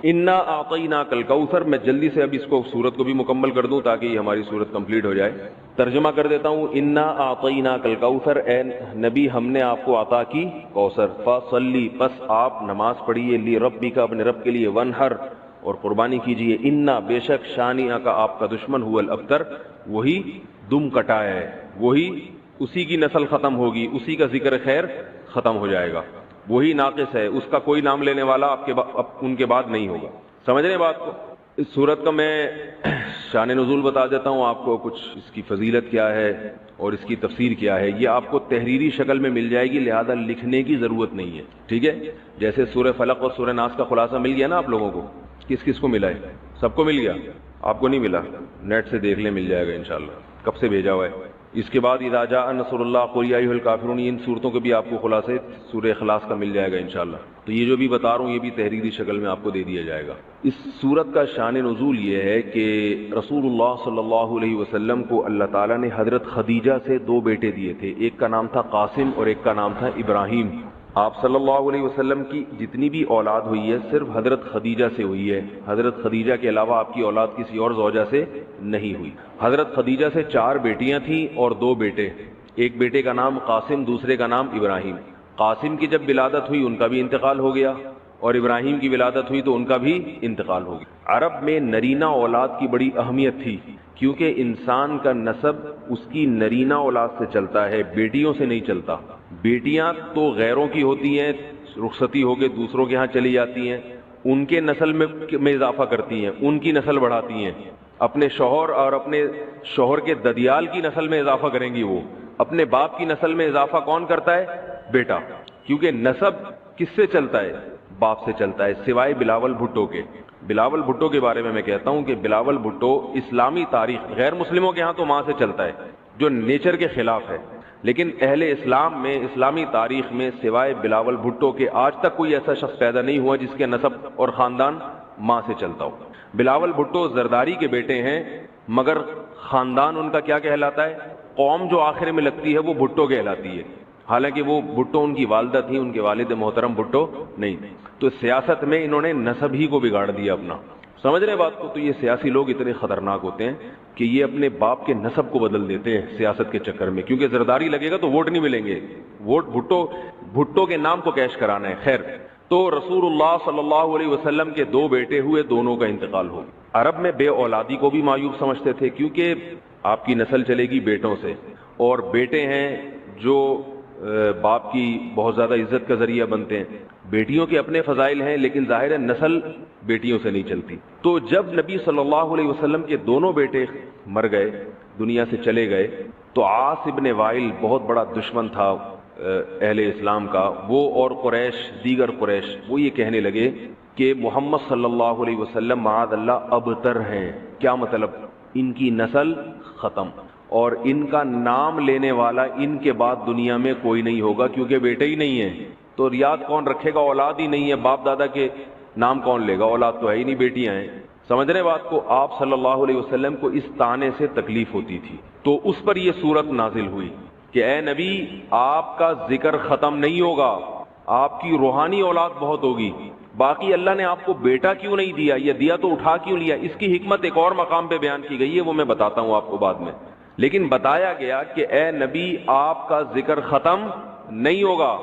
انا اعطیناک الکوثر، میں جلدی سے اب اس کو سورت کو بھی مکمل کر دوں تاکہ یہ ہماری سورت کمپلیٹ ہو جائے. ترجمہ کر دیتا ہوں. انا اعطیناک الکوثر، اے نبی ہم نے آپ کو عطا کی کوثر. فصلی، پس آپ نماز پڑھیے، لربک، اپنے رب کے لیے، ونحر، اور قربانی کیجیے. انا، بے شک، شانئک، آپ کا دشمن، هو الابتر، وہی دم کٹا ہے، وہی اسی کی نسل ختم ہوگی، اسی کا ذکر خیر ختم ہو جائے گا، وہی ناقص ہے، اس کا کوئی نام لینے والا ان کے بعد نہیں ہوگا. سمجھ رہے بات کو؟ اس صورت کا میں شان نزول بتا دیتا ہوں آپ کو، کچھ اس کی فضیلت کیا ہے اور اس کی تفسیر کیا ہے. یہ آپ کو تحریری شکل میں مل جائے گی، لہذا لکھنے کی ضرورت نہیں ہے. ٹھیک ہے؟ جیسے سورہ فلق اور سورہ ناس کا خلاصہ مل گیا نا آپ لوگوں کو. کس کس کو ملا ہے؟ سب کو مل گیا؟ آپ کو نہیں ملا؟ نیٹ سے دیکھ لیں، مل جائے گا انشاءاللہ. کب سے بھیجا ہوا ہے؟ اس کے بعد اذا جاء نصر اللہ قل یا ایھا الکافرون، ان صورتوں کے بھی آپ کو خلاصے سورہ اخلاص کا مل جائے گا انشاءاللہ. تو یہ جو بھی بتا رہا ہوں یہ بھی تحریری شکل میں آپ کو دے دیا جائے گا. اس صورت کا شان نزول یہ ہے کہ رسول اللہ صلی اللہ علیہ وسلم کو اللہ تعالیٰ نے حضرت خدیجہ سے 2 بیٹے دیے تھے. ایک کا نام تھا قاسم اور ایک کا نام تھا ابراہیم. آپ صلی اللہ علیہ وسلم کی جتنی بھی اولاد ہوئی ہے صرف حضرت خدیجہ سے ہوئی ہے. حضرت خدیجہ کے علاوہ آپ کی اولاد کسی اور زوجہ سے نہیں ہوئی. حضرت خدیجہ سے 4 بیٹیاں تھیں اور 2 بیٹے. ایک بیٹے کا نام قاسم، دوسرے کا نام ابراہیم. قاسم کی جب ولادت ہوئی ان کا بھی انتقال ہو گیا، اور ابراہیم کی ولادت ہوئی تو ان کا بھی انتقال ہو گیا. عرب میں نرینہ اولاد کی بڑی اہمیت تھی، کیونکہ انسان کا نسب اس کی نرینہ اولاد سے چلتا ہے، بیٹیوں سے نہیں چلتا. بیٹیاں تو غیروں کی ہوتی ہیں، رخصتی ہو کے دوسروں کے ہاں چلی جاتی ہیں، ان کے نسل میں اضافہ کرتی ہیں، ان کی نسل بڑھاتی ہیں. اپنے شوہر اور اپنے شوہر کے ددیال کی نسل میں اضافہ کریں گی. وہ اپنے باپ کی نسل میں اضافہ کون کرتا ہے؟ بیٹا. کیونکہ نسب کس سے چلتا ہے؟ باپ سے چلتا ہے، سوائے بلاول بھٹو کے. بلاول بھٹو کے بارے میں کہتا ہوں کہ بلاول بھٹو اسلامی تاریخ، غیر مسلموں کے ہاں تو ماں سے چلتا ہے جو نیچر کے خلاف ہے، لیکن اہل اسلام میں، اسلامی تاریخ میں سوائے بلاول بھٹو کے آج تک کوئی ایسا شخص پیدا نہیں ہوا جس کے نسب اور خاندان ماں سے چلتا ہو. بلاول بھٹو زرداری کے بیٹے ہیں، مگر خاندان ان کا کیا کہلاتا ہے؟ قوم جو آخر میں لگتی ہے وہ بھٹو کہلاتی ہے، حالانکہ وہ بھٹو ان کی والدہ تھی، ان کے والد محترم بھٹو نہیں. تو سیاست میں انہوں نے نسب ہی کو بگاڑ دیا اپنا. سمجھ رہے بات کو؟ تو یہ سیاسی لوگ اتنے خطرناک ہوتے ہیں کہ یہ اپنے باپ کے نسب کو بدل دیتے ہیں سیاست کے چکر میں، کیونکہ زرداری لگے گا تو ووٹ نہیں ملیں گے، ووٹ بھٹو کے نام کو کیش کرانا ہے. خیر، تو رسول اللہ صلی اللہ علیہ وسلم کے 2 بیٹے ہوئے، دونوں کا انتقال ہو. عرب میں بے اولادی کو بھی معیوب سمجھتے تھے، کیونکہ آپ کی نسل چلے گی بیٹوں سے، اور بیٹے ہیں جو باپ کی بہت زیادہ عزت کا ذریعہ بنتے ہیں. بیٹیوں کے اپنے فضائل ہیں، لیکن ظاہر ہے نسل بیٹیوں سے نہیں چلتی. تو جب نبی صلی اللہ علیہ وسلم کے دونوں بیٹے مر گئے، دنیا سے چلے گئے، تو عاص ابن وائل بہت بڑا دشمن تھا اہل اسلام کا، وہ اور قریش، دیگر قریش، وہ یہ کہنے لگے کہ محمد صلی اللہ علیہ وسلم معاذ اللہ ابتر ہیں. کیا مطلب؟ ان کی نسل ختم، اور ان کا نام لینے والا ان کے بعد دنیا میں کوئی نہیں ہوگا، کیونکہ بیٹے ہی نہیں ہیں. تو ریاض کون رکھے گا؟ اولاد ہی نہیں ہے، باپ دادا کے نام کون لے گا؟ اولاد تو ہے ہی نہیں، بیٹیاں ہیں. سمجھ رہے بات کو؟ آپ صلی اللہ علیہ وسلم کو اس طعنے سے تکلیف ہوتی تھی، تو اس پر یہ صورت نازل ہوئی کہ اے نبی، آپ کا ذکر ختم نہیں ہوگا، آپ کی روحانی اولاد بہت ہوگی. باقی اللہ نے آپ کو بیٹا کیوں نہیں دیا، یہ دیا تو اٹھا کیوں لیا، اس کی حکمت ایک اور مقام پہ بیان کی گئی ہے، وہ میں بتاتا ہوں آپ کو بعد میں. لیکن بتایا گیا کہ اے نبی، آپ کا ذکر ختم نہیں ہوگا،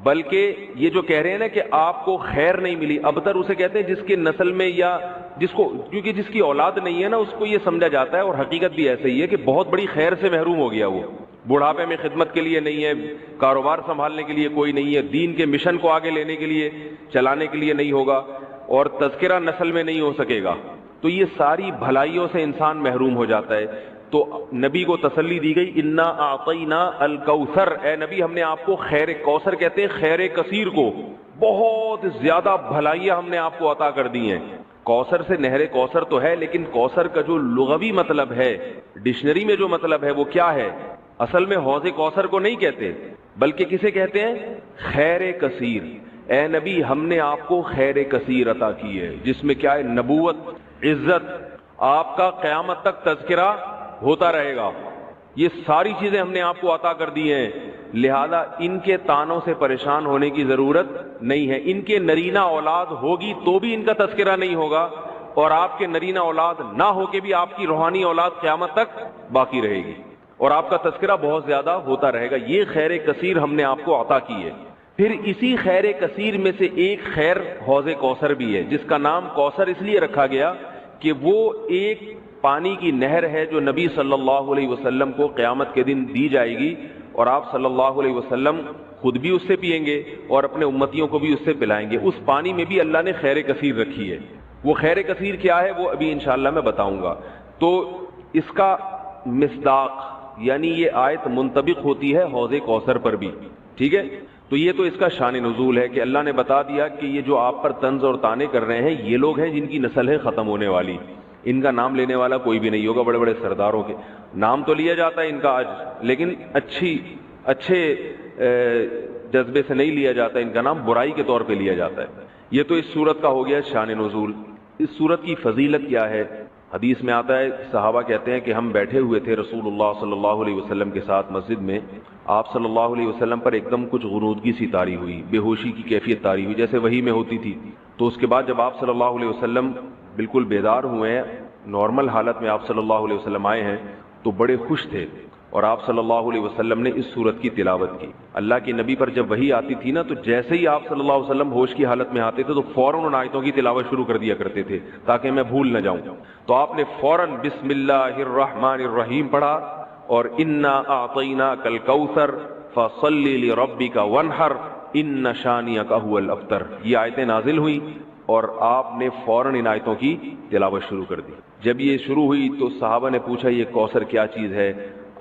بلکہ یہ جو کہہ رہے ہیں نا کہ آپ کو خیر نہیں ملی، ابتر اسے کہتے ہیں جس کے نسل میں یا جس کو، کیونکہ جس کی اولاد نہیں ہے نا اس کو یہ سمجھا جاتا ہے، اور حقیقت بھی ایسے ہی ہے کہ بہت بڑی خیر سے محروم ہو گیا. وہ بڑھاپے میں خدمت کے لیے نہیں ہے، کاروبار سنبھالنے کے لیے کوئی نہیں ہے، دین کے مشن کو آگے لینے کے لیے، چلانے کے لیے نہیں ہوگا، اور تذکرہ نسل میں نہیں ہو سکے گا. تو یہ ساری بھلائیوں سے انسان محروم ہو جاتا ہے. تو نبی کو تسلی دی گئی، انا اعطینا الکوثر، اے نبی ہم نے آپ کو خیر کوثر کہتے ہیں خیر کثیر کو، بہت زیادہ بھلائیاں ہم نے آپ کو عطا کر دی ہیں. کوثر سے نہر کوثر تو ہے، لیکن کوثر کا جو لغوی مطلب ہے، ڈکشنری میں جو مطلب ہے وہ کیا ہے؟ اصل میں حوض کوثر کو نہیں کہتے، بلکہ کسے کہتے ہیں؟ خیر کثیر. اے نبی ہم نے آپ کو خیر کثیر عطا کی ہے، جس میں کیا ہے؟ نبوت، عزت، آپ کا قیامت تک تذکرہ ہوتا رہے گا. یہ ساری چیزیں ہم نے آپ کو عطا کر دی ہیں، لہذا ان کے تانوں سے پریشان ہونے کی ضرورت نہیں ہے۔ ان کے نرینہ اولاد ہوگی تو بھی ان کا تذکرہ نہیں ہوگا، اور آپ کے نرینہ اولاد نہ ہو کے بھی آپ کی روحانی اولاد قیامت تک باقی رہے گی، اور آپ کا تذکرہ بہت زیادہ ہوتا رہے گا۔ یہ خیر کثیر ہم نے آپ کو عطا کی ہے۔ پھر اسی خیر کثیر میں سے ایک خیر حوض کوثر بھی ہے، جس کا نام کوثر اس لیے رکھا گیا کہ وہ ایک پانی کی نہر ہے جو نبی صلی اللہ علیہ وسلم کو قیامت کے دن دی جائے گی، اور آپ صلی اللہ علیہ وسلم خود بھی اس سے پئیں گے اور اپنے امتیوں کو بھی اس سے پلائیں گے۔ اس پانی میں بھی اللہ نے خیر کثیر رکھی ہے۔ وہ خیر کثیر کیا ہے وہ ابھی انشاءاللہ میں بتاؤں گا۔ تو اس کا مصداق یعنی یہ آیت منطبق ہوتی ہے حوض کوثر پر بھی، ٹھیک ہے؟ تو یہ تو اس کا شان نزول ہے کہ اللہ نے بتا دیا کہ یہ جو آپ پر طنز اور طعنے کر رہے ہیں یہ لوگ ہیں جن کی نسل ہے ختم ہونے والی، ان کا نام لینے والا کوئی بھی نہیں ہوگا۔ بڑے بڑے سرداروں کے نام تو لیا جاتا ہے ان کا آج، لیکن اچھے جذبے سے نہیں لیا جاتا، ان کا نام برائی کے طور پہ لیا جاتا ہے۔ یہ تو اس صورت کا ہو گیا شان نزول۔ اس صورت کی فضیلت کیا ہے؟ حدیث میں آتا ہے، صحابہ کہتے ہیں کہ ہم بیٹھے ہوئے تھے رسول اللہ صلی اللہ علیہ وسلم کے ساتھ مسجد میں، آپ صلی اللہ علیہ وسلم پر ایک دم کچھ غنودگی سی طاری ہوئی، بے ہوشی کی کیفیت طاری ہوئی جیسے وحی میں ہوتی تھی۔ تو اس کے بعد جب آپ صلی اللہ علیہ وسلم بالکل بیدار ہوئے ہیں، نارمل حالت میں آپ صلی اللہ علیہ وسلم آئے ہیں، تو بڑے خوش تھے، اور آپ صلی اللہ علیہ وسلم نے اس صورت کی تلاوت کی۔ اللہ کے نبی پر جب وحی آتی تھی نا، تو جیسے ہی آپ صلی اللہ علیہ وسلم ہوش کی حالت میں آتے تھے تو فوراً ان آیتوں کی تلاوت شروع کر دیا کرتے تھے تاکہ میں بھول نہ جاؤں۔ تو آپ نے فوراً بسم اللہ الرحمن الرحیم پڑھا اور انا اعطیناک الکوثر فصل لربک وانحر ان شانئک هو الابتر، یہ آیتیں نازل ہوئیں اور آپ نے فوراً ان آیتوں کی تلاوت شروع کر دی۔ جب یہ شروع ہوئی تو صحابہ نے پوچھا یہ کوثر کیا چیز ہے؟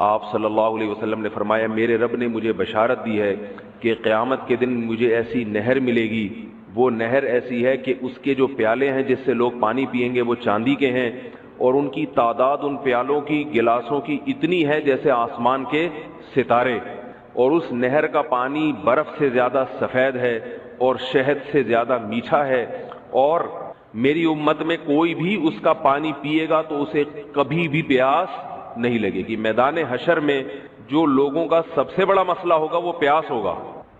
آپ صلی اللہ علیہ وسلم نے فرمایا میرے رب نے مجھے بشارت دی ہے کہ قیامت کے دن مجھے ایسی نہر ملے گی، وہ نہر ایسی ہے کہ اس کے جو پیالے ہیں جس سے لوگ پانی پئیں گے وہ چاندی کے ہیں، اور ان کی تعداد ان پیالوں کی گلاسوں کی اتنی ہے جیسے آسمان کے ستارے، اور اس نہر کا پانی برف سے زیادہ سفید ہے اور شہد سے زیادہ میٹھا ہے، اور میری امت میں کوئی بھی اس کا پانی پیے گا تو اسے کبھی بھی پیاس نہیں لگے گی۔ میدان حشر میں جو لوگوں کا سب سے بڑا مسئلہ ہوگا وہ پیاس ہوگا،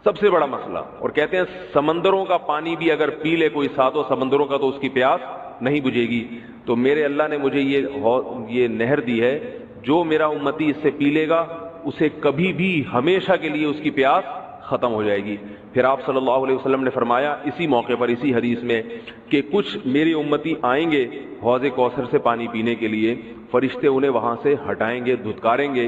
سب سے بڑا مسئلہ۔ اور کہتے ہیں سمندروں کا پانی بھی اگر پی لے کوئی ساتوں سمندروں کا تو اس کی پیاس نہیں بجھے گی۔ تو میرے اللہ نے مجھے یہ نہر دی ہے، جو میرا امتی اس سے پی لے گا اسے کبھی بھی ہمیشہ کے لیے اس کی پیاس ختم ہو جائے گی۔ پھر آپ صلی اللہ علیہ وسلم نے فرمایا اسی موقع پر اسی حدیث میں کہ کچھ میری امتی آئیں گے حوض کوثر سے پانی پینے کے لیے، فرشتے انہیں وہاں سے ہٹائیں گے، دھتکاریں گے،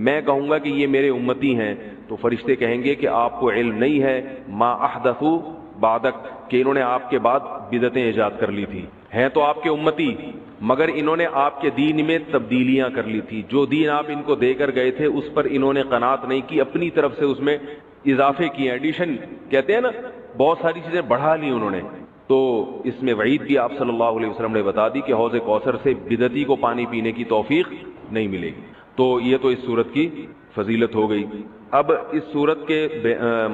میں کہوں گا کہ یہ میرے امتی ہیں، تو فرشتے کہیں گے کہ آپ کو علم نہیں ہے ما احدثوا بعدک، کہ انہوں نے آپ کے بعد بدعتیں ایجاد کر لی تھی، ہیں تو آپ کے امتی مگر انہوں نے آپ کے دین میں تبدیلیاں کر لی تھی، جو دین آپ ان کو دے کر گئے تھے اس پر انہوں نے قناعت نہیں کی، اپنی طرف سے اس میں اضافے کیے، ایڈیشن کہتے ہیں نا، بہت ساری چیزیں بڑھا لی انہوں نے۔ تو اس میں وعید بھی آپ صلی اللہ علیہ وسلم نے بتا دی کہ حوض کوثر سے بدعتی کو پانی پینے کی توفیق نہیں ملے گی۔ تو یہ تو اس صورت کی فضیلت ہو گئی۔ اب اس صورت کے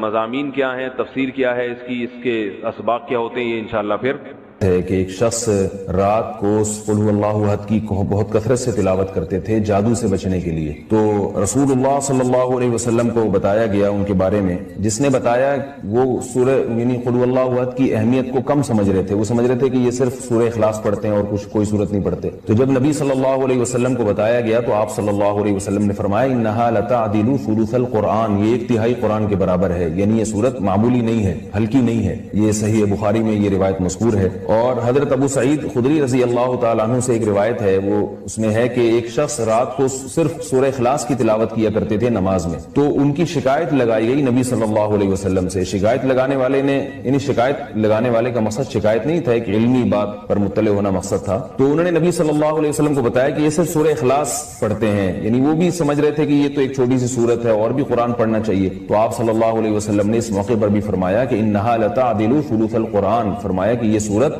مضامین کیا ہیں، تفسیر کیا ہے اس کی، اس کے اسباق کیا ہوتے ہیں، یہ انشاءاللہ پھر ہے کہ ایک شخص رات کو قل هو اللہ احد کی بہت کثرت سے تلاوت کرتے تھے جادو سے بچنے کے لیے، تو رسول اللہ صلی اللہ علیہ وسلم کو بتایا گیا ان کے بارے میں، جس نے بتایا وہ سورہ یعنی قل هو اللہ احد کی اہمیت کو کم سمجھ رہے تھے، وہ سمجھ رہے تھے کہ یہ صرف سورہ اخلاص پڑھتے ہیں اور کچھ کوئی صورت نہیں پڑھتے۔ تو جب نبی صلی اللہ علیہ وسلم کو بتایا گیا تو آپ صلی اللہ علیہ وسلم نے فرمایا انہا لتعدل ثلث القرآن، یہ ایک تہائی قرآن کے برابر ہے، یعنی یہ صورت معمولی نہیں ہے، ہلکی نہیں ہے۔ یہ صحیح بخاری میں یہ روایت مذکور ہے۔ اور حضرت ابو سعید خدری رضی اللہ تعالیٰ عنہ سے ایک روایت ہے، وہ اس میں ہے کہ ایک شخص رات کو صرف سورہ اخلاص کی تلاوت کیا کرتے تھے نماز میں، تو ان کی شکایت لگائی گئی نبی صلی اللہ علیہ وسلم سے۔ شکایت لگانے والے نے یعنی شکایت لگانے والے کا مقصد شکایت نہیں تھا، ایک علمی بات پر مطلع ہونا مقصد تھا، تو انہوں نے نبی صلی اللہ علیہ وسلم کو بتایا کہ یہ صرف سورہ اخلاص پڑھتے ہیں، یعنی وہ بھی سمجھ رہے تھے کہ یہ تو ایک چھوٹی سی سورت ہے اور بھی قرآن پڑھنا چاہیے۔ تو آپ صلی اللہ علیہ وسلم نے اس موقع پر بھی فرمایا کہ انہا لتعدل ثلث القرآن، فرمایا کہ یہ سورت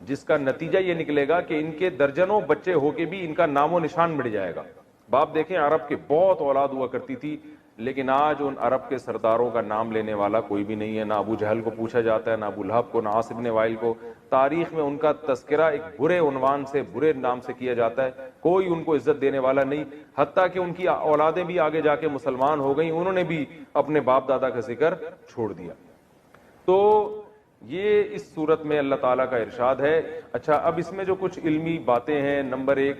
جس کا نتیجہ یہ نکلے گا کہ ان کے درجنوں بچے ہو کے بھی ان کا نام و نشان مٹ جائے گا. باپ دیکھیں عرب کے بہت اولاد ہوا کرتی تھی, لیکن آج ان عرب کے سرداروں کا نام لینے والا کوئی بھی نہیں ہے. نہ ابو جہل کو پوچھا جاتا ہے, نہ ابو لہب کو, نہ عاص بن وائل کو. تاریخ میں ان کا تذکرہ ایک برے عنوان سے, برے نام سے کیا جاتا ہے. کوئی ان کو عزت دینے والا نہیں. حتیٰ کہ ان کی اولادیں بھی آگے جا کے مسلمان ہو گئیں, انہوں نے بھی اپنے باپ دادا کا ذکر چھوڑ دیا. تو یہ اس صورت میں اللہ تعالیٰ کا ارشاد ہے. اچھا, اب اس میں جو کچھ علمی باتیں ہیں. نمبر ایک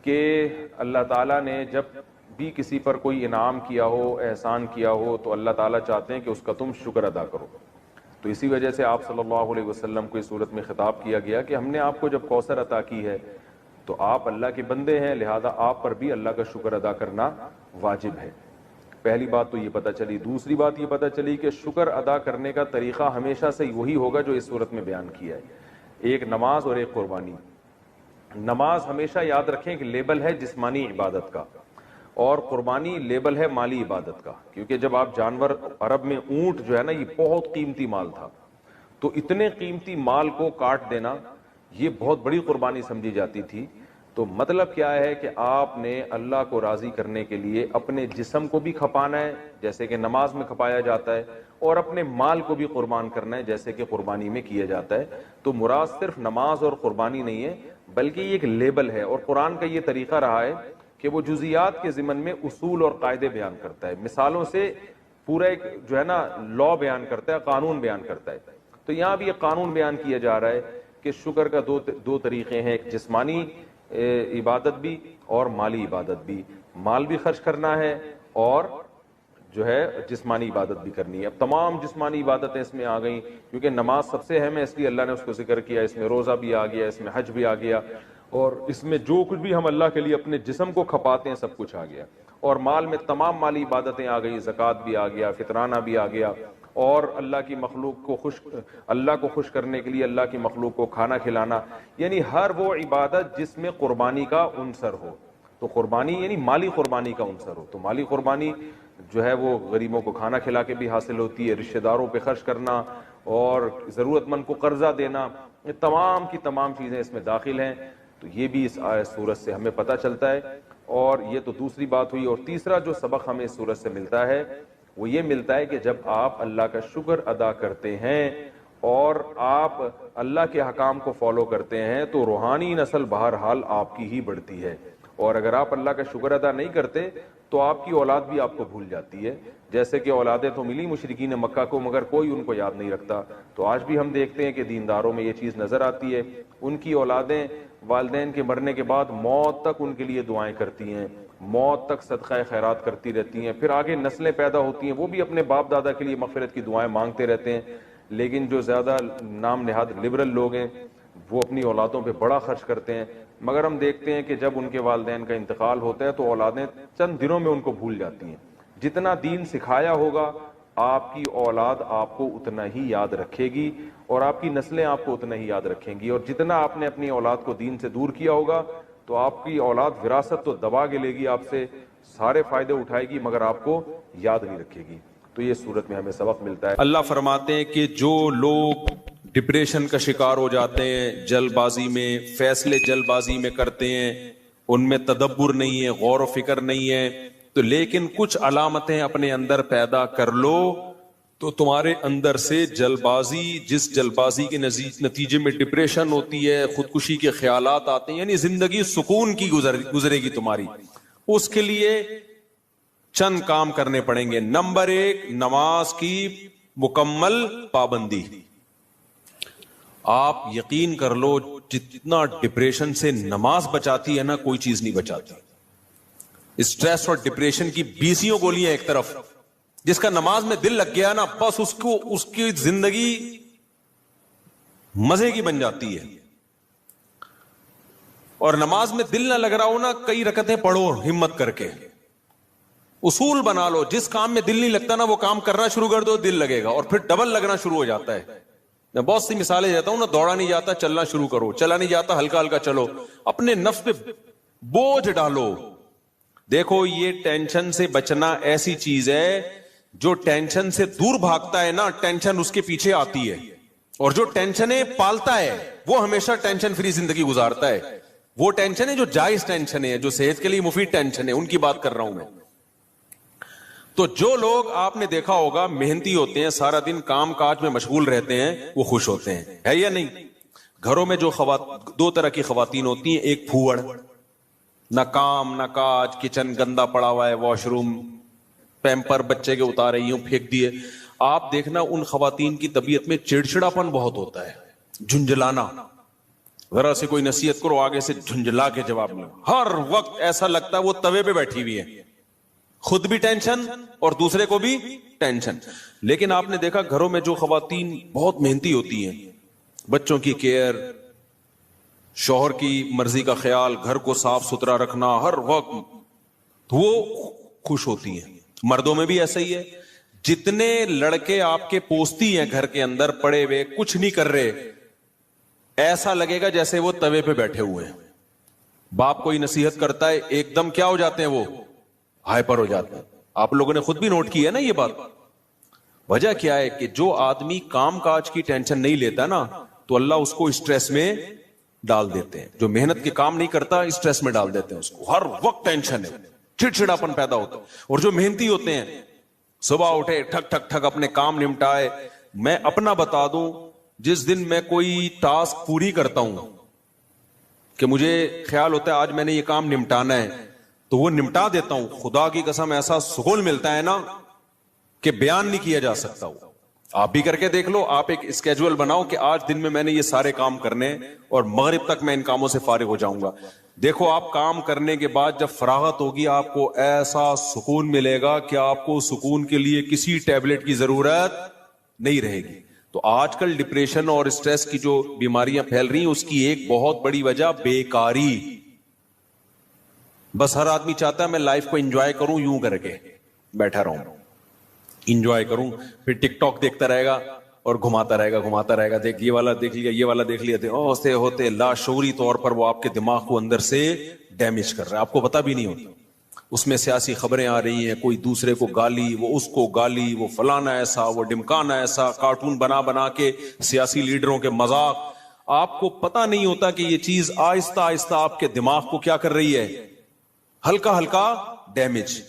کہ اللہ تعالیٰ نے جب بھی کسی پر کوئی انعام کیا ہو, احسان کیا ہو, تو اللہ تعالیٰ چاہتے ہیں کہ اس کا تم شکر ادا کرو. تو اسی وجہ سے آپ صلی اللہ علیہ وسلم کو اس صورت میں خطاب کیا گیا کہ ہم نے آپ کو جب کوثر عطا کی ہے تو آپ اللہ کے بندے ہیں, لہذا آپ پر بھی اللہ کا شکر ادا کرنا واجب ہے. پہلی بات تو یہ پتہ چلی. دوسری بات یہ پتہ چلی کہ شکر ادا کرنے کا طریقہ ہمیشہ سے وہی ہوگا جو اس صورت میں بیان کیا ہے, ایک نماز اور ایک قربانی. نماز ہمیشہ یاد رکھیں کہ لیبل ہے جسمانی عبادت کا, اور قربانی لیبل ہے مالی عبادت کا. کیونکہ جب آپ جانور, عرب میں اونٹ جو ہے نا یہ بہت قیمتی مال تھا, تو اتنے قیمتی مال کو کاٹ دینا یہ بہت بڑی قربانی سمجھی جاتی تھی. تو مطلب کیا ہے کہ آپ نے اللہ کو راضی کرنے کے لیے اپنے جسم کو بھی کھپانا ہے جیسے کہ نماز میں کھپایا جاتا ہے, اور اپنے مال کو بھی قربان کرنا ہے جیسے کہ قربانی میں کیا جاتا ہے. تو مراد صرف نماز اور قربانی نہیں ہے, بلکہ یہ ایک لیبل ہے. اور قرآن کا یہ طریقہ رہا ہے کہ وہ جزیات کے ضمن میں اصول اور قاعدے بیان کرتا ہے, مثالوں سے پورا ایک جو ہے نا لا بیان کرتا ہے, قانون بیان کرتا ہے. تو یہاں بھی ایک قانون بیان کیا جا رہا ہے کہ شکر کا دو طریقے ہیں, ایک جسمانی عبادت بھی اور مالی عبادت بھی. مال بھی خرچ کرنا ہے اور جو ہے جسمانی عبادت بھی کرنی ہے. اب تمام جسمانی عبادتیں اس میں آ گئیں, کیونکہ نماز سب سے اہم ہے اس لیے اللہ نے اس کو ذکر کیا. اس میں روزہ بھی آ گیا, اس میں حج بھی آ گیا, اور اس میں جو کچھ بھی ہم اللہ کے لیے اپنے جسم کو کھپاتے ہیں سب کچھ آ گیا. اور مال میں تمام مالی عبادتیں آ گئی, زکوٰۃ بھی آ گیا, فطرانہ بھی آ گیا, اور اللہ کی مخلوق کو اللہ کو خوش کرنے کے لیے اللہ کی مخلوق کو کھانا کھلانا, یعنی ہر وہ عبادت جس میں قربانی کا عنصر ہو. تو قربانی یعنی مالی قربانی کا عنصر ہو. تو مالی قربانی جو ہے وہ غریبوں کو کھانا کھلا کے بھی حاصل ہوتی ہے, رشتہ داروں پہ خرچ کرنا اور ضرورت مند کو قرضہ دینا, یہ تمام کی تمام چیزیں اس میں داخل ہیں. تو یہ بھی اس سورت سے ہمیں پتہ چلتا ہے. اور یہ تو دوسری بات ہوئی. اور تیسرا جو سبق ہمیں اس سورت سے ملتا ہے وہ یہ ملتا ہے کہ جب آپ اللہ کا شکر ادا کرتے ہیں اور آپ اللہ کے احکام کو فالو کرتے ہیں تو روحانی نسل بہرحال آپ کی ہی بڑھتی ہے. اور اگر آپ اللہ کا شکر ادا نہیں کرتے تو آپ کی اولاد بھی آپ کو بھول جاتی ہے. جیسے کہ اولادیں تو ملی مشرکین مکہ کو, مگر کوئی ان کو یاد نہیں رکھتا. تو آج بھی ہم دیکھتے ہیں کہ دینداروں میں یہ چیز نظر آتی ہے, ان کی اولادیں والدین کے مرنے کے بعد موت تک ان کے لیے دعائیں کرتی ہیں, موت تک صدقہ خیرات کرتی رہتی ہیں. پھر آگے نسلیں پیدا ہوتی ہیں, وہ بھی اپنے باپ دادا کے لیے مغفرت کی دعائیں مانگتے رہتے ہیں. لیکن جو زیادہ نام نہاد لبرل لوگ ہیں وہ اپنی اولادوں پہ بڑا خرچ کرتے ہیں, مگر ہم دیکھتے ہیں کہ جب ان کے والدین کا انتقال ہوتا ہے تو اولادیں چند دنوں میں ان کو بھول جاتی ہیں. جتنا دین سکھایا ہوگا آپ کی اولاد آپ کو اتنا ہی یاد رکھے گی, اور آپ کی نسلیں آپ کو اتنا ہی یاد رکھیں گی. اور جتنا آپ نے اپنی اولاد کو دین سے دور کیا ہوگا تو آپ کی اولاد وراثت تو دبا کے لے گی, آپ سے سارے فائدے اٹھائے گی, مگر آپ کو یاد نہیں رکھے گی. تو یہ صورت میں ہمیں سبق ملتا ہے. اللہ فرماتے ہیں کہ جو لوگ ڈپریشن کا شکار ہو جاتے ہیں, جلد بازی میں فیصلے جلد بازی میں کرتے ہیں, ان میں تدبر نہیں ہے, غور و فکر نہیں ہے, تو لیکن کچھ علامتیں اپنے اندر پیدا کر لو تو تمہارے اندر سے جلد بازی, جس جلد بازی کے نتیجے میں ڈپریشن ہوتی ہے, خودکشی کے خیالات آتے ہیں, یعنی زندگی سکون کی گزرے گی تمہاری. اس کے لیے چند کام کرنے پڑیں گے. نمبر 1, نماز کی مکمل پابندی. آپ یقین کر لو جتنا ڈپریشن سے نماز بچاتی ہے نا, کوئی چیز نہیں بچاتی. اسٹریس اور ڈپریشن کی 20 گولیاں ایک طرف, جس کا نماز میں دل لگ گیا نا بس اس کی زندگی مزے کی بن جاتی ہے. اور نماز میں دل نہ لگ رہا ہو نا, کئی رکعتیں پڑھو ہمت کر کے, اصول بنا لو. جس کام میں دل نہیں لگتا نا وہ کام کرنا شروع کر دو, دل لگے گا, اور پھر ڈبل لگنا شروع ہو جاتا ہے. میں بہت سی مثالیں دیتا ہوں نا, دوڑا نہیں جاتا چلنا شروع کرو, چلا نہیں جاتا ہلکا ہلکا چلو, اپنے نفس پہ بوجھ ڈالو. دیکھو یہ ٹینشن سے بچنا ایسی چیز ہے جو ٹینشن سے دور بھاگتا ہے نا, ٹینشن اس کے پیچھے آتی ہے. اور جو ٹینشنیں پالتا ہے وہ ہمیشہ ٹینشن فری زندگی گزارتا ہے. وہ ٹینشن ہے جو جائز ٹینشن ہے, جو صحت کے لیے مفید ٹینشن ہے, ان کی بات کر رہا ہوں میں. تو جو لوگ آپ نے دیکھا ہوگا محنتی ہوتے ہیں, سارا دن کام کاج میں مشغول رہتے ہیں, وہ خوش ہوتے ہیں, ہے یا نہیں؟ گھروں میں جو دو طرح کی خواتین ہوتی ہیں, ایک پھوڑ, نہ کام نہ کاج, کچن گندا پڑا ہوا ہے, واش روم, پیمپر بچے کے اتارے یوں پھینک دیے. آپ دیکھنا ان خواتین کی طبیعت میں چڑچڑاپن بہت ہوتا ہے, جھنجھلانا. ذرا سے کوئی نصیحت کرو آگے سے جھنجھلا کے جواب لو. ہر وقت ایسا لگتا ہے وہ توے پہ بیٹھی ہوئی ہے, خود بھی ٹینشن اور دوسرے کو بھی ٹینشن. لیکن آپ نے دیکھا گھروں میں جو خواتین بہت محنتی ہوتی ہیں, بچوں کی کیئر, شوہر کی مرضی کا خیال, گھر کو صاف ستھرا رکھنا ہر وقت, تو وہ خوش ہوتی ہیں. مردوں میں بھی ایسا ہی ہے. جتنے لڑکے آپ کے پوستی ہیں گھر کے اندر پڑے ہوئے کچھ نہیں کر رہے, ایسا لگے گا جیسے وہ توے پہ بیٹھے ہوئے ہیں. باپ کوئی نصیحت کرتا ہے ایک دم کیا ہو جاتے ہیں, وہ ہائپر ہو جاتے ہیں. آپ لوگوں نے خود بھی نوٹ کی ہے نا یہ بات. وجہ کیا ہے کہ جو آدمی کام کاج کی ٹینشن نہیں لیتا نا, تو اللہ اس کو اسٹریس میں ڈال دیتے ہیں. جو محنت کے کام نہیں کرتا اسٹریس میں ڈال دیتے ہیں اس کو, ہر وقت ٹینشن ہے, چڑچڑاپن پیدا ہوتا ہے. اور جو محنتی ہوتے ہیں صبح اٹھے ٹھک ٹھک ٹھک اپنے کام نمٹائے. میں اپنا بتا دوں, جس دن میں کوئی ٹاسک پوری کرتا ہوں کہ مجھے خیال ہوتا ہے آج میں نے یہ کام نمٹانا ہے, تو وہ نمٹا دیتا ہوں. خدا کی قسم ایسا سکون ملتا ہے نا کہ بیان نہیں کیا جا سکتا. آپ بھی کر کے دیکھ لو. آپ ایک اسکیجول بناؤ کہ آج دن میں نے یہ سارے کام کرنے اور مغرب تک میں ان کاموں سے فارغ ہو جاؤں گا. دیکھو آپ کام کرنے کے بعد جب فراغت ہوگی آپ کو ایسا سکون ملے گا کہ آپ کو سکون کے لیے کسی ٹیبلٹ کی ضرورت نہیں رہے گی. تو آج کل ڈپریشن اور اسٹریس کی جو بیماریاں پھیل رہی ہیں اس کی ایک بہت بڑی وجہ بیکاری. بس ہر آدمی چاہتا ہے میں لائف کو انجوائے کروں, یوں کر کے بیٹھا رہوں, انجوائے کروں, پھر ٹک ٹاک دیکھتا رہے گا اور گھماتا رہے گا, دیکھ یہ والا دیکھ لیا, یہ والا دیکھ لیا. ہوتے ہوتے لاشعوری طور پر وہ آپ کے دماغ کو اندر سے ڈیمیج کر رہا ہے, آپ کو پتا بھی نہیں ہوتا. اس میں سیاسی خبریں آ رہی ہیں, کوئی دوسرے کو گالی, وہ اس کو گالی, وہ فلانا ایسا, وہ ڈمکانا ایسا, کارٹون بنا بنا کے سیاسی لیڈروں کے مذاق. آپ کو پتا نہیں ہوتا کہ یہ چیز آہستہ آہستہ آپ کے دماغ کو کیا کر رہی ہے, ہلکا ہلکا ڈیمیج.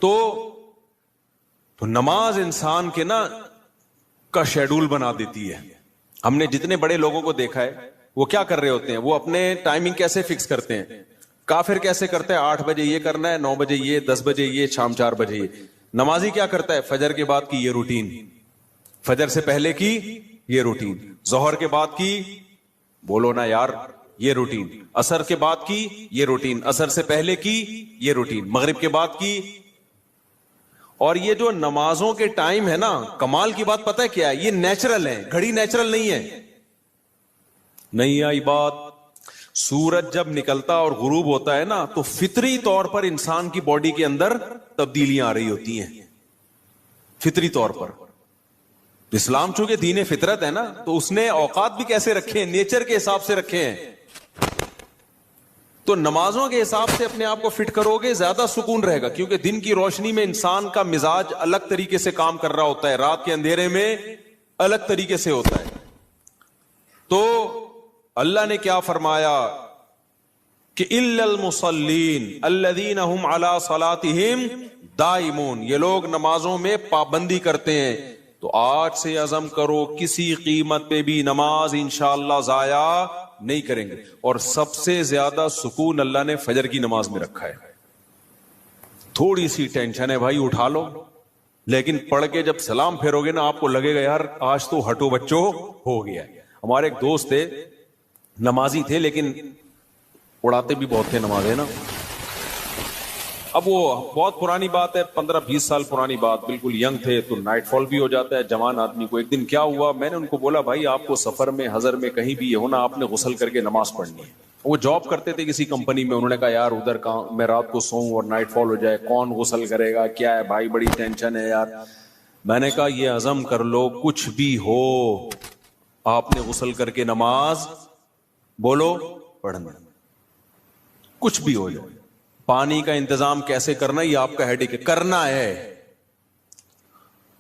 تو نماز انسان کے نا کا شیڈول بنا دیتی ہے. ہم نے جتنے بڑے لوگوں کو دیکھا ہے وہ کیا کر رہے ہوتے ہیں, وہ اپنے ٹائمنگ کیسے فکس کرتے ہیں. کافر کیسے کرتے ہیں, 8 بجے یہ کرنا ہے, 9 بجے یہ, 10 بجے یہ, شام 4 بجے یہ. نمازی کیا کرتا ہے, فجر کے بعد کی یہ روٹین, فجر سے پہلے کی یہ روٹین, ظہر کے بعد کی, بولو نا یار, یہ روٹین, عصر کے بعد کی یہ روٹین, عصر سے پہلے کی یہ روٹین, مغرب کے بعد کی. اور یہ جو نمازوں کے ٹائم ہے نا, کمال کی بات پتہ ہے کیا ہے, یہ نیچرل ہے, گھڑی نیچرل نہیں ہے. نہیں آئی بات. سورج جب نکلتا اور غروب ہوتا ہے نا, تو فطری طور پر انسان کی باڈی کے اندر تبدیلیاں آ رہی ہوتی ہیں, فطری طور پر. اسلام چونکہ دین فطرت ہے نا, تو اس نے اوقات بھی کیسے رکھے ہیں, نیچر کے حساب سے رکھے ہیں. تو نمازوں کے حساب سے اپنے آپ کو فٹ کرو گے, زیادہ سکون رہے گا. کیونکہ دن کی روشنی میں انسان کا مزاج الگ طریقے سے کام کر رہا ہوتا ہے, رات کے اندھیرے میں الگ طریقے سے ہوتا ہے. تو اللہ نے کیا فرمایا کہ الا المصلین الذین هم علی صلاتهم دائمون, یہ لوگ نمازوں میں پابندی کرتے ہیں. تو آج سے عزم کرو کسی قیمت پہ بھی نماز انشاءاللہ ضائع نہیں کریں گے. اور سب سے زیادہ سکون اللہ نے فجر کی نماز میں رکھا ہے. تھوڑی سی ٹینشن ہے بھائی, اٹھا لو, لیکن پڑھ کے جب سلام پھیرو گے نا, آپ کو لگے گا یار آج تو ہٹو بچو ہو گیا. ہمارے ایک دوست تھے, نمازی تھے, لیکن اڑاتے بھی بہت تھے نمازیں نا. اب وہ بہت پرانی بات ہے, 15-20 سال پرانی بات, بالکل ینگ تھے, تو نائٹ فال بھی ہو جاتا ہے جوان آدمی کو. ایک دن کیا ہوا, میں نے ان کو بولا بھائی آپ کو سفر میں, حضر میں, کہیں بھی یہ ہونا, آپ نے غسل کر کے نماز پڑھنی ہے. وہ جاب کرتے تھے کسی کمپنی میں. انہوں نے کہا یار ادھر کہاں میں رات کو سوؤں اور نائٹ فال ہو جائے, کون غسل کرے گا, کیا ہے بھائی, بڑی ٹینشن ہے یار. میں نے کہا یہ عزم کر لو, کچھ بھی ہو آپ نے غسل کر کے نماز بولو پڑھنا, کچھ بھی ہو جائے. پانی کا انتظام کیسے کرنا یہ آپ کا ہیڈک ہے, کرنا ہے.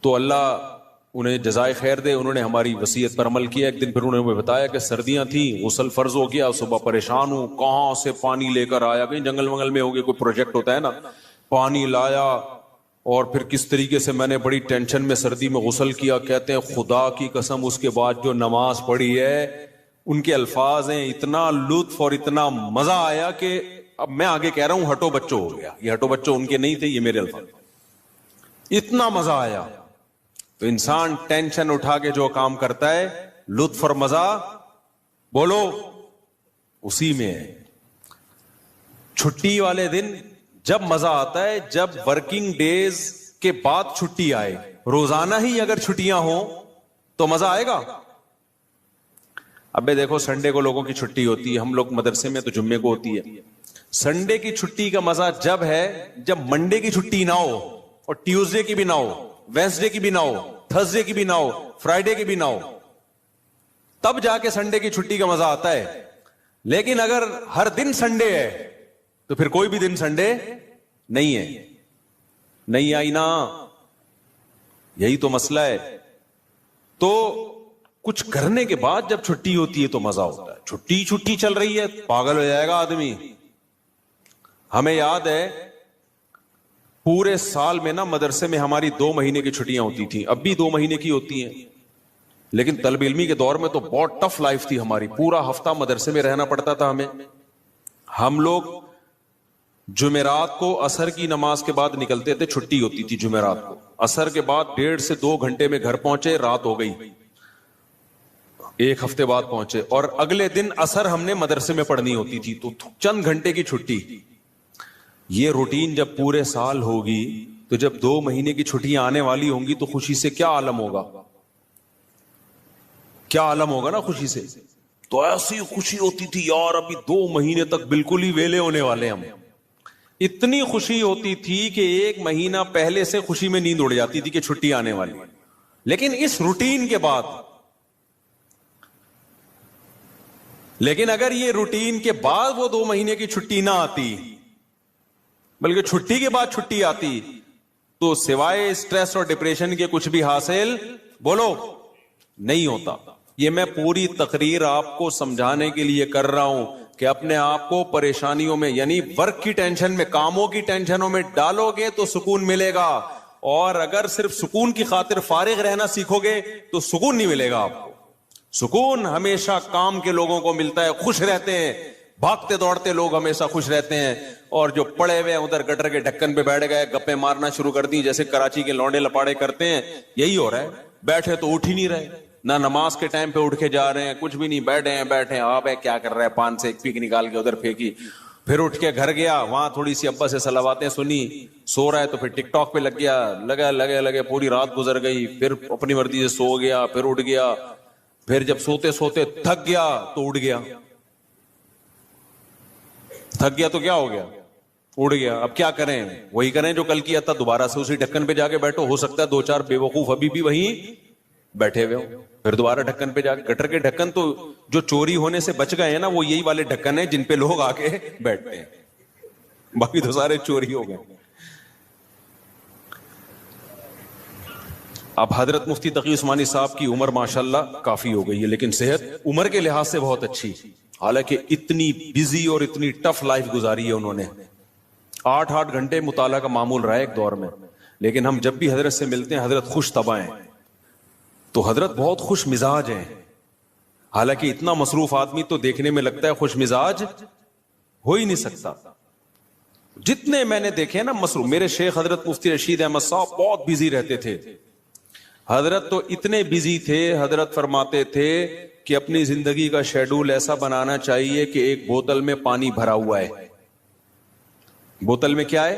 تو اللہ انہیں جزائے خیر دے, انہوں نے ہماری وصیت پر عمل کیا. ایک دن پھر انہوں نے بتایا کہ سردیاں تھیں, غسل فرض ہو گیا, صبح پریشان ہوں, کہاں سے پانی لے کر آیا, کہیں جنگل منگل میں ہو گیا, کوئی پروجیکٹ ہوتا ہے نا, پانی لایا اور پھر کس طریقے سے میں نے بڑی ٹینشن میں سردی میں غسل کیا. کہتے ہیں خدا کی قسم اس کے بعد جو نماز پڑھی ہے, ان کے الفاظ ہیں, اتنا لطف اور اتنا مزہ آیا کہ اب میں آگے کہہ رہا ہوں ہٹو بچوں ہو گیا. یہ ہٹو بچوں ان کے نہیں تھے, یہ میرے الفاظ. اتنا مزہ آیا. تو انسان ٹینشن اٹھا کے جو کام کرتا ہے, لطف اور مزہ بولو اسی میں ہے. چھٹی والے دن جب مزہ آتا ہے جب ورکنگ ڈیز کے بعد چھٹی آئے. روزانہ ہی اگر چھٹیاں ہوں تو مزہ آئے گا. ابے دیکھو سنڈے کو لوگوں کی چھٹی ہوتی ہے, ہم لوگ مدرسے میں تو جمعے کو ہوتی ہے. سنڈے کی چھٹی کا مزہ جب ہے جب منڈے کی چھٹی نہ ہو, اور ٹیوزڈے کی بھی نہ ہو, وینسڈے کی بھی نہ ہو, تھرسڈے کی بھی نہ ہو, فرائیڈے کی بھی نہ ہو, تب جا کے سنڈے کی چھٹی کا مزہ آتا ہے. لیکن اگر ہر دن سنڈے ہے تو پھر کوئی بھی دن سنڈے نہیں ہے. نہیں آئی نا, یہی تو مسئلہ ہے. تو کچھ کرنے کے بعد جب چھٹی ہوتی ہے تو مزہ ہوتا ہے. چھٹی چل رہی ہے, پاگل ہو جائے گا آدمی. ہمیں یاد ہے پورے سال میں نا مدرسے میں ہماری 2 مہینے کی چھٹیاں ہوتی تھیں, اب بھی 2 مہینے کی ہوتی ہیں. لیکن طلب علمی کے دور میں تو بہت ٹف لائف تھی ہماری, پورا ہفتہ مدرسے میں رہنا پڑتا تھا ہمیں. ہم لوگ جمعرات کو عصر کی نماز کے بعد نکلتے تھے, چھٹی ہوتی تھی جمعرات کو, عصر کے بعد 1.5 سے 2 گھنٹے میں گھر پہنچے, رات ہو گئی. 1 ہفتے بعد پہنچے, اور اگلے دن عصر ہم نے مدرسے میں پڑھنی ہوتی تھی, تو چند گھنٹے کی چھٹی. یہ روٹین جب پورے سال ہوگی تو جب 2 مہینے کی چھٹیاں آنے والی ہوں گی تو خوشی سے کیا عالم ہوگا, کیا عالم ہوگا نا خوشی سے. تو ایسی خوشی ہوتی تھی یار, ابھی 2 مہینے تک بالکل ہی ویلے ہونے والے ہم. اتنی خوشی ہوتی تھی کہ 1 مہینہ پہلے سے خوشی میں نیند اڑ جاتی تھی کہ چھٹی آنے والی. لیکن اس روٹین کے بعد, لیکن اگر یہ روٹین کے بعد وہ 2 مہینے کی چھٹی نہ آتی, بلکہ چھٹی کے بعد چھٹی آتی, تو سوائے اسٹریس اور ڈپریشن کے کچھ بھی حاصل بولو نہیں ہوتا. یہ میں پوری تقریر آپ کو سمجھانے کے لیے کر رہا ہوں کہ اپنے آپ کو پریشانیوں میں, یعنی ورک کی ٹینشن میں, کاموں کی ٹینشنوں میں ڈالو گے تو سکون ملے گا, اور اگر صرف سکون کی خاطر فارغ رہنا سیکھو گے تو سکون نہیں ملے گا آپ کو. سکون ہمیشہ کام کے لوگوں کو ملتا ہے, خوش رہتے ہیں, بھاگتے دوڑتے لوگ ہمیشہ خوش رہتے ہیں. اور جو پڑے ہوئے ادھر گٹر کے ڈھکن پہ بیٹھ گئے, گپے مارنا شروع کر دی جیسے کراچی کے لونڈے لپاڑے کرتے ہیں, یہی ہو رہا ہے. بیٹھے تو اٹھ ہی نہیں رہے, نہ نماز کے ٹائم پہ اٹھ کے جا رہے ہیں, کچھ بھی نہیں, بیٹھے ہیں. آپ کیا کر رہے ہیں, پان سے ایک پیک نکال کے ادھر پھینکی, پھر اٹھ کے گھر گیا, وہاں تھوڑی سی ابا سے صلواتیں سنی, سو رہا ہے تو پھر ٹک ٹاک پہ لگ گیا, لگے پوری رات گزر گئی. پھر اپنی مرضی سے سو گیا, پھر اٹھ گیا, پھر جب سوتے سوتے تھک گیا تو اٹھ گیا. تھک گیا تو کیا ہو گیا, اڑ گیا. اب کیا کریں, وہی کریں جو کل کیا تھا, دوبارہ سے اسی ڈھکن پہ جا کے بیٹھو. ہو سکتا ہے 2-4 بے وقوف ابھی بھی وہیں بیٹھے ہوئے ہو, پھر دوبارہ ڈھکن پہ جا کے. گٹر کے ڈھکن تو جو چوری ہونے سے بچ گئے ہیں نا, وہ یہی والے ڈھکن ہیں جن پہ لوگ آ کے بیٹھتے ہیں, باقی تو سارے چوری ہو گئے. اب حضرت مفتی تقی عثمانی صاحب کی عمر ماشاءاللہ کافی ہو گئی ہے, لیکن صحت عمر کے لحاظ سے بہت اچھی. حالانکہ اتنی بزی اور اتنی ٹف لائف گزاری ہے انہوں نے, 8 گھنٹے مطالعہ کا معمول رہا ہے ایک دور میں. لیکن ہم جب بھی حضرت سے ملتے ہیں, حضرت خوش طبع ہیں, تو حضرت بہت خوش مزاج ہیں. حالانکہ اتنا مصروف آدمی تو دیکھنے میں لگتا ہے خوش مزاج ہو ہی نہیں سکتا. جتنے میں نے دیکھے نا مصروف, میرے شیخ حضرت مفتی رشید احمد صاحب بہت بزی رہتے تھے. حضرت تو اتنے بزی تھے, حضرت فرماتے تھے کہ اپنی زندگی کا شیڈول ایسا بنانا چاہیے کہ ایک بوتل میں پانی بھرا ہوا ہے. بوتل میں کیا ہے,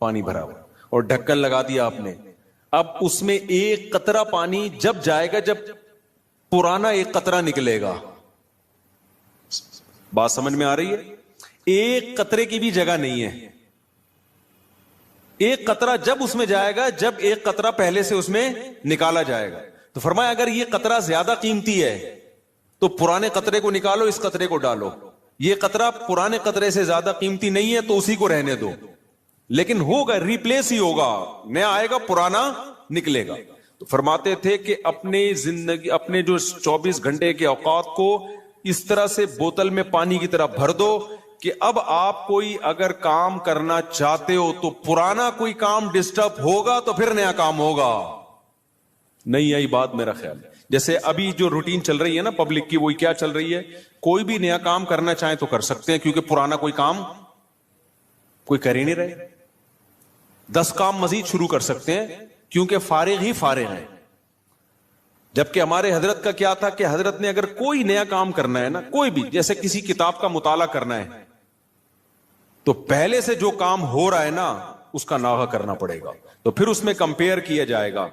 پانی بھرا ہوا, اور ڈھکن لگا دیا آپ نے. اب اس میں ایک قطرہ پانی جب جائے گا جب پرانا ایک قطرہ نکلے گا. بات سمجھ میں آ رہی ہے؟ ایک قطرے کی بھی جگہ نہیں ہے. ایک قطرہ جب اس میں جائے گا جب ایک قطرہ پہلے سے اس میں نکالا جائے گا. تو فرمایا اگر یہ قطرہ زیادہ قیمتی ہے تو پرانے قطرے کو نکالو, اس قطرے کو ڈالو. یہ قطرہ پرانے قطرے سے زیادہ قیمتی نہیں ہے تو اسی کو رہنے دو, لیکن ہوگا ریپلیس ہی ہوگا, نیا آئے گا پرانا نکلے گا. تو فرماتے تھے کہ اپنی زندگی، اپنے جو 24 گھنٹے کے اوقات کو اس طرح سے بوتل میں پانی کی طرح بھر دو کہ اب آپ کوئی اگر کام کرنا چاہتے ہو تو پرانا کوئی کام ڈسٹرب ہوگا تو پھر نیا کام ہوگا. نہیں آئی بات میرا خیال ہے. جیسے ابھی جو روٹین چل رہی ہے نا پبلک کی، وہی کیا چل رہی ہے، کوئی بھی نیا کام کرنا چاہیں تو کر سکتے ہیں کیونکہ پرانا کوئی کام کوئی کر ہی نہیں رہے. 10 کام مزید شروع کر سکتے ہیں کیونکہ فارغ ہی فارغ ہیں. جبکہ ہمارے حضرت کا کیا تھا کہ حضرت نے اگر کوئی نیا کام کرنا ہے نا، کوئی بھی، جیسے کسی کتاب کا مطالعہ کرنا ہے تو پہلے سے جو کام ہو رہا ہے نا اس کا ناغہ کرنا پڑے گا. تو پھر اس میں کمپیئر کیا جائے گا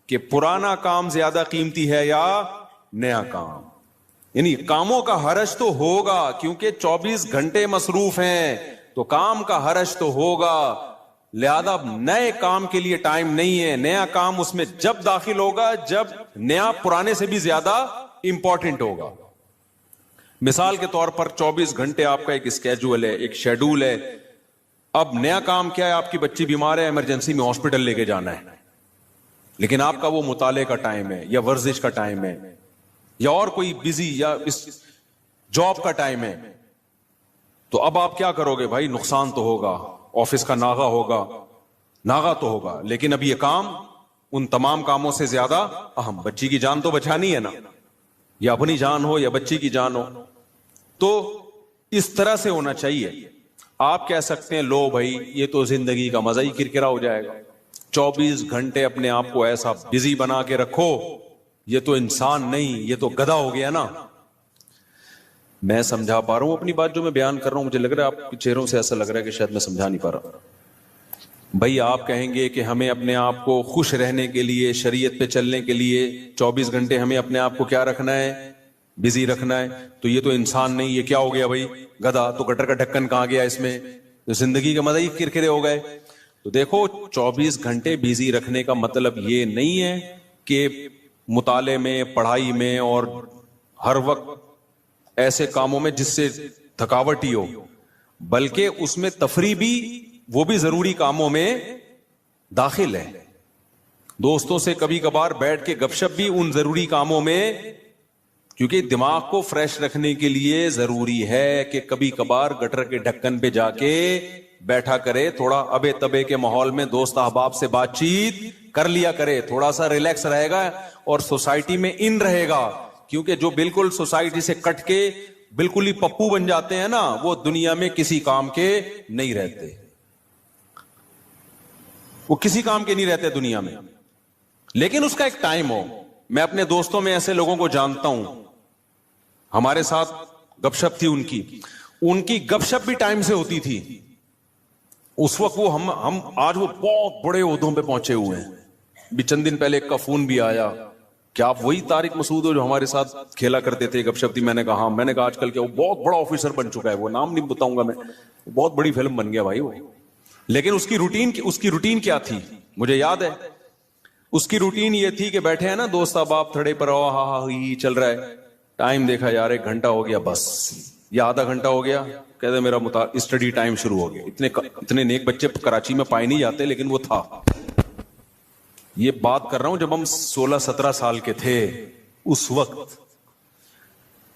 کہ پرانا کام زیادہ قیمتی ہے یا نیا کام. یعنی کاموں کا حرج تو ہوگا کیونکہ 24 گھنٹے مصروف ہیں تو کام کا حرج تو ہوگا. لہذا نئے کام کے لیے ٹائم نہیں ہے. نیا کام اس میں جب داخل ہوگا جب نیا پرانے سے بھی زیادہ امپورٹنٹ ہوگا. مثال کے طور پر 24 گھنٹے آپ کا ایک اسکیجول ہے، ایک شیڈول ہے. اب نیا کام کیا ہے، آپ کی بچی بیمار ہے، ایمرجنسی میں ہاسپٹل لے کے جانا ہے، لیکن آپ کا وہ مطالعے کا ٹائم ہے یا ورزش کا ٹائم ہے یا اور کوئی بزی یا جاب کا ٹائم ہے. تو اب آپ کیا کرو گے بھائی؟ نقصان تو ہوگا، آفس کا ناغہ ہوگا، ناغہ تو ہوگا، لیکن اب یہ کام ان تمام کاموں سے زیادہ اہم. بچی کی جان تو بچانی ہے نا، یا اپنی جان ہو یا بچی کی جان ہو. تو اس طرح سے ہونا چاہیے. آپ کہہ سکتے ہیں لو بھائی یہ تو زندگی کا مزہ ہی کرکرا ہو جائے گا، 24 گھنٹے اپنے آپ کو ایسا بزی بنا کے رکھو، یہ تو انسان نہیں، یہ تو گدھا ہو گیا نا. میں سمجھا پا رہا ہوں اپنی بات جو میں بیان کر رہا ہوں؟ مجھے لگ رہا ہے آپ کے چہروں سے ایسا لگ رہا ہے کہ شاید میں سمجھا نہیں پا رہا. بھائی آپ کہیں گے کہ ہمیں اپنے آپ کو خوش رہنے کے لیے، شریعت پہ چلنے کے لیے 24 گھنٹے ہمیں اپنے آپ کو کیا رکھنا ہے؟ بزی رکھنا ہے. تو یہ تو انسان نہیں، یہ کیا ہو گیا بھائی؟ گدھا. تو گٹر کا ڈھکن کہاں گیا اس میں؟ تو زندگی کا مزہ ہی کرکرے ہو گئے. تو دیکھو 24 گھنٹے بزی رکھنے کا مطلب یہ نہیں ہے کہ مطالعے میں، پڑھائی میں اور ہر وقت ایسے کاموں میں جس سے تھکاوٹ ہی ہو، بلکہ اس میں تفریح بھی، وہ بھی ضروری کاموں میں داخل ہے. دوستوں سے کبھی کبھار بیٹھ کے گپ شپ بھی ان ضروری کاموں میں، کیونکہ دماغ کو فریش رکھنے کے لیے ضروری ہے کہ کبھی کبھار گٹر کے ڈھکن پہ جا کے بیٹھا کرے، تھوڑا ابے تبے کے ماحول میں دوست احباب سے بات چیت کر لیا کرے، تھوڑا سا ریلیکس رہے گا اور سوسائٹی میں ان رہے گا. کیونکہ جو بالکل سوسائٹی سے کٹ کے بالکل ہی پپو بن جاتے ہیں نا، وہ دنیا میں کسی کام کے نہیں رہتے، وہ کسی کام کے نہیں رہتے دنیا میں. لیکن اس کا ایک ٹائم ہو. میں اپنے دوستوں میں ایسے لوگوں کو جانتا ہوں، ہمارے ساتھ گپ شپ تھی ان کی گپ شپ بھی ٹائم سے ہوتی تھی. اس وقت وہ ہم آج وہ بہت بڑے عہدوں پہ پہنچے ہوئے ہیں. بھی چند دن پہلے ایک کا فون بھی آیا، کیا آپ وہی طارق مسعود ہو جو ہمارے ساتھ کھیلا کرتے تھے، گپ شپ تھی؟ میں نے کہا ہاں. میں نے کہا آج کل کیا وہ بہت بڑا آفیسر بن چکا ہے، وہ نام نہیں بتاؤں گا میں، بہت بڑی فلم بن گیا بھائی وہ. لیکن اس کی روٹین کیا تھی مجھے یاد ہے. اس کی روٹین یہ تھی کہ بیٹھے ہیں نا دوست احباب تھڑے پر، ہاں ہاں ہی چل رہا ہے. ٹائم دیکھا یار 1 گھنٹہ ہو گیا بس، یا آدھا گھنٹہ ہو گیا، کہتے میرا اسٹڈی ٹائم شروع ہو گیا. اتنے نیک بچے کراچی میں پائے نہیں جاتے، لیکن وہ تھا. یہ بات کر رہا ہوں جب ہم 16-17 سال کے تھے. اس وقت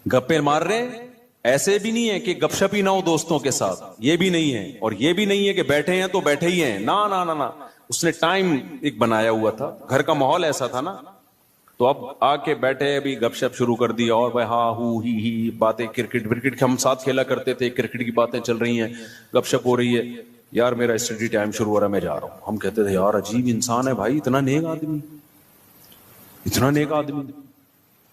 گپے مار رہے. ایسے بھی نہیں ہے کہ گپ شپ ہی نہ ہو دوستوں کے ساتھ، یہ بھی نہیں ہے. اور یہ بھی نہیں ہے کہ بیٹھے ہیں تو بیٹھے ہی ہیں، نا نا نا نا. اس نے ٹائم ایک بنایا ہوا تھا، گھر کا ماحول ایسا تھا نا. تو اب آ کے بیٹھے، ابھی گپ شپ شروع کر دی اور بھائی ہاں ہو ہی باتیں، کرکٹ ہم ساتھ کھیلا کرتے تھے، کرکٹ کی باتیں چل رہی ہیں، گپ شپ ہو رہی ہے. یار میرا اسٹڈی ٹائم شروع ہو رہا ہے، میں جا رہا ہوں. ہم کہتے تھے یار عجیب انسان ہے بھائی، اتنا نیک آدمی، اتنا نیک آدمی.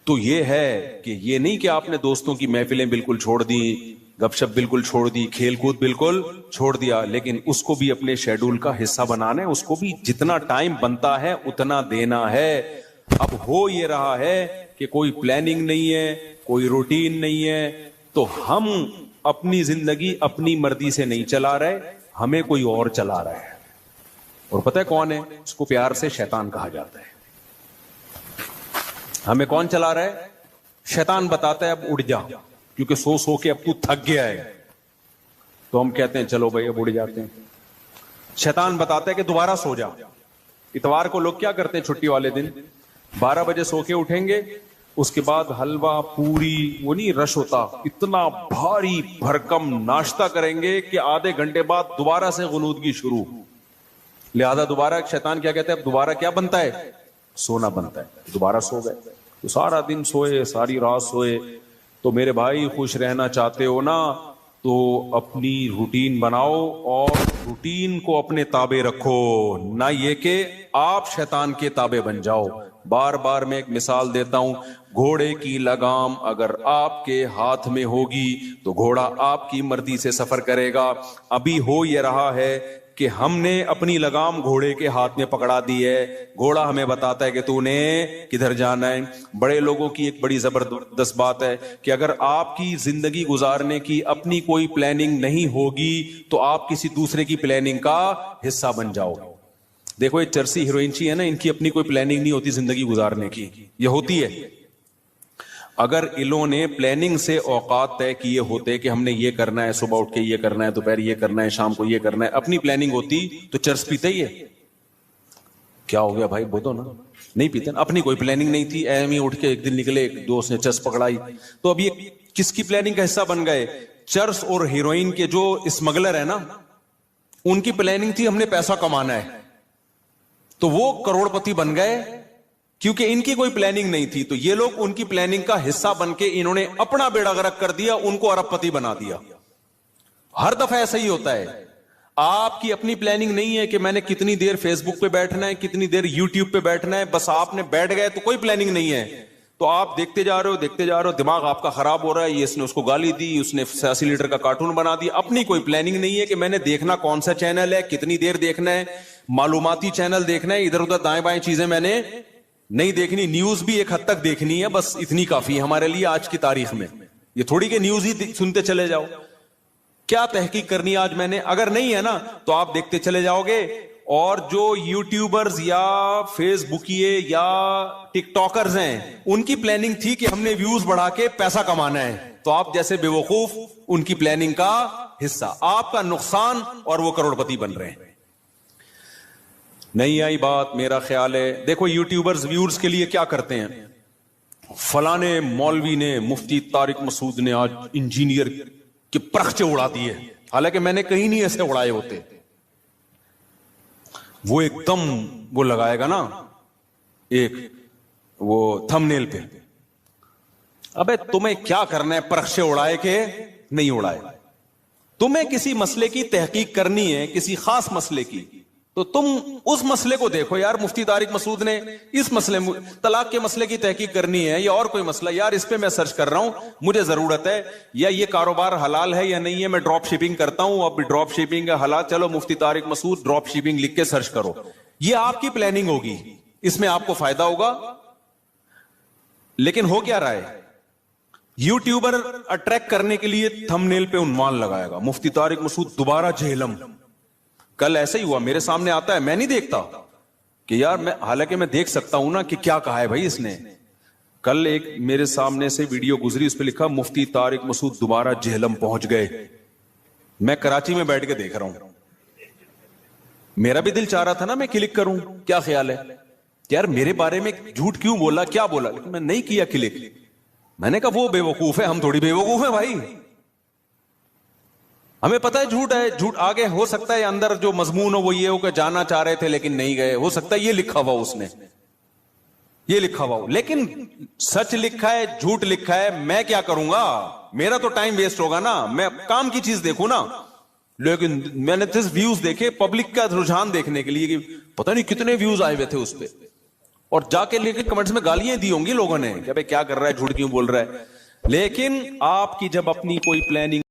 تو یہ ہے کہ یہ نہیں کہ آپ نے دوستوں کی محفلیں بالکل چھوڑ دی، گپ شپ بالکل چھوڑ دی، کھیل کود بالکل چھوڑ دیا، لیکن اس کو بھی اپنے شیڈول کا حصہ بنانا ہے. اس کو بھی جتنا ٹائم بنتا ہے اتنا دینا ہے. اب ہو یہ رہا ہے کہ کوئی پلاننگ نہیں ہے، کوئی روٹین نہیں ہے، تو ہم اپنی زندگی اپنی مرضی سے نہیں چلا رہے، ہمیں کوئی اور چلا رہا ہے. اور پتہ ہے کون ہے؟ اس کو پیار سے شیطان کہا جاتا ہے. ہمیں کون چلا رہا ہے؟ شیطان بتاتا ہے اب اڑ جا، کیونکہ سو کے اب تو تھک گیا ہے. تو ہم کہتے ہیں چلو بھائی اب اڑ جاتے ہیں. شیطان بتاتا ہے کہ دوبارہ سو جا. اتوار کو لوگ کیا کرتے ہیں چھٹی والے دن؟ 12 بجے سو کے اٹھیں گے, اس کے بعد حلوہ پوری, وہ نہیں رش ہوتا, اتنا بھاری بھرکم ناشتہ کریں گے کہ آدھے گھنٹے بعد دوبارہ سے غنودگی شروع. لہذا دوبارہ شیطان کیا کہتا ہے, اب دوبارہ کیا بنتا ہے؟ سونا بنتا ہے. دوبارہ سو گئے تو سارا دن سوئے, ساری رات سوئے. تو میرے بھائی خوش رہنا چاہتے ہو نا تو اپنی روٹین بناؤ اور روٹین کو اپنے تابع رکھو, نہ یہ کہ آپ شیطان کے تابع بن جاؤ. بار بار میں ایک مثال دیتا ہوں, گھوڑے کی لگام اگر آپ کے ہاتھ میں ہوگی تو گھوڑا آپ کی مرضی سے سفر کرے گا. ابھی ہو یہ رہا ہے کہ ہم نے اپنی لگام گھوڑے کے ہاتھ میں پکڑا دی ہے, گھوڑا ہمیں بتاتا ہے کہ تو نے کدھر جانا ہے. بڑے لوگوں کی ایک بڑی زبردست بات ہے کہ اگر آپ کی زندگی گزارنے کی اپنی کوئی پلاننگ نہیں ہوگی تو آپ کسی دوسرے کی پلاننگ کا حصہ بن جاؤ. دیکھو یہ چرسی ہیروئنچی ہے نا, ان کی اپنی کوئی پلاننگ نہیں ہوتی زندگی گزارنے کی, یہ ہوتی ہے. اگر انہوں نے پلاننگ سے اوقات طے کیے ہوتے کہ ہم نے یہ کرنا ہے, صبح اٹھ کے یہ کرنا ہے, دوپہر یہ کرنا ہے, شام کو یہ کرنا ہے, اپنی پلاننگ ہوتی تو چرس پیتے ہی ہے. کیا ہو گیا بھائی, بولو نا, نہیں پیتے. اپنی کوئی پلاننگ نہیں تھی, ایم ہی اٹھ کے ایک دن نکلے, ایک دوست نے چرس پکڑائی. تو اب یہ کس کی پلاننگ کا حصہ بن گئے؟ چرس اور ہیروئن کے جو اسمگلر ہے نا, ان کی پلاننگ تھی ہم نے پیسہ کمانا ہے, تو وہ کروڑ پتی بن گئے کیونکہ ان کی کوئی پلاننگ نہیں تھی. تو یہ لوگ ان کی پلاننگ کا حصہ بن کے انہوں نے اپنا بیڑا غرق کر دیا, ان کو ارب پتی بنا دیا. ہر دفعہ ایسا ہی ہوتا ہے. آپ کی اپنی پلاننگ نہیں ہے کہ میں نے کتنی دیر فیس بک پہ بیٹھنا ہے, کتنی دیر یوٹیوب پہ بیٹھنا ہے, بس آپ نے بیٹھ گئے تو کوئی پلاننگ نہیں ہے. تو آپ دیکھتے جا رہے ہو, دماغ آپ کا خراب ہو رہا ہے. یہ اس نے اس کو گالی دی, اس نے 86 لیٹر کا کارٹون بنا دیا. اپنی کوئی پلاننگ نہیں ہے کہ میں نے دیکھنا کون سا چینل ہے, کتنی دیر دیکھنا ہے, معلوماتی چینل دیکھنا ہے, ادھر ادھر دائیں بائیں چیزیں میں نے نہیں دیکھنی. نیوز بھی ایک حد تک دیکھنی ہے, بس اتنی کافی ہے ہمارے لیے آج کی تاریخ میں. یہ تھوڑی کہ نیوز ہی سنتے چلے جاؤ. کیا تحقیق کرنی آج میں نے؟ اگر نہیں ہے نا تو آپ دیکھتے چلے جاؤ گے. اور جو یوٹیوبرز یا فیس بکیے یا ٹک ٹاکرز ہیں, ان کی پلاننگ تھی کہ ہم نے ویوز بڑھا کے پیسہ کمانا ہے, تو آپ جیسے بے وقوف ان کی پلاننگ کا حصہ, آپ کا نقصان, اور وہ کروڑ پتی بن رہے ہیں. نہیں آئی بات؟ میرا خیال ہے دیکھو یوٹیوبرز ویورز کے لیے کیا کرتے ہیں. فلانے مولوی نے, مفتی طارق مسعود نے آج انجینئر کے پرخچے اڑا دیے, حالانکہ میں نے کہیں نہیں ایسے اڑائے ہوتے. وہ ایک دم وہ لگائے گا نا ایک وہ تھم نیل پہ, ابے تمہیں کیا کرنا ہے پرخچے اڑائے کے نہیں اڑائے؟ تمہیں کسی مسئلے کی تحقیق کرنی ہے, کسی خاص مسئلے کی, تو تم اس مسئلے کو دیکھو. یار مفتی طارق مسعود نے اس مسئلے, طلاق کے مسئلے کی تحقیق کرنی ہے یا اور کوئی مسئلہ, یار اس پہ میں سرچ کر رہا ہوں, مجھے ضرورت ہے, یا یہ کاروبار حلال ہے یا نہیں ہے, میں ڈراپ شپنگ کرتا ہوں, اب ڈراپ شپنگ ہے حلال, چلو مفتی طارق مسعود ڈراپ شپنگ لکھ کے سرچ کرو. یہ آپ کی پلاننگ ہوگی, اس میں آپ کو فائدہ ہوگا. لیکن ہو کیا رہا ہے, یوٹیوبر اٹریکٹ کرنے کے لیے تھم نیل پہ عنوان لگائے گا, مفتی طارق مسعود دوبارہ جہلم. کل ایسا ہی ہوا, میرے سامنے آتا ہے, میں نہیں دیکھتا کہ یار میں, حالانکہ میں دیکھ سکتا ہوں نا کہ کیا کہا ہے بھائی اس نے. کل ایک میرے سامنے سے ویڈیو گزری, اس پہ لکھا مفتی طارق مسعود دوبارہ جہلم پہنچ گئے. میں کراچی میں بیٹھ کے دیکھ رہا ہوں, میرا بھی دل چاہ رہا تھا نا میں کلک کروں, کیا خیال ہے کہ یار میرے بارے میں جھوٹ کیوں بولا, کیا بولا, لیکن میں نہیں کیا کلک. میں نے کہا وہ بے وقوف ہے, ہم تھوڑی بے وقوف ہیں بھائی, ہمیں پتہ ہے جھوٹ ہے. جھوٹ آگے ہو سکتا ہے اندر جو مضمون ہو وہ یہ ہو کہ جانا چاہ رہے تھے لیکن نہیں گئے, ہو سکتا ہے یہ لکھا ہوا اس نے, یہ لکھا ہوا ہو, لیکن سچ لکھا ہے جھوٹ لکھا ہے, میں کیا کروں گا, میرا تو ٹائم ویسٹ ہوگا نا, میں کام کی چیز دیکھوں نا. لیکن میں نے ویوز دیکھے پبلک کا رجحان دیکھنے کے لیے کہ پتہ نہیں کتنے ویوز آئے ہوئے تھے اس پہ, اور جا کے لے کے کمنٹس میں گالیاں دی ہوں گی لوگوں نے کہ بھائی کیا کر رہا ہے, جھوٹ کیوں بول رہا ہے. لیکن آپ کی جب اپنی کوئی پلاننگ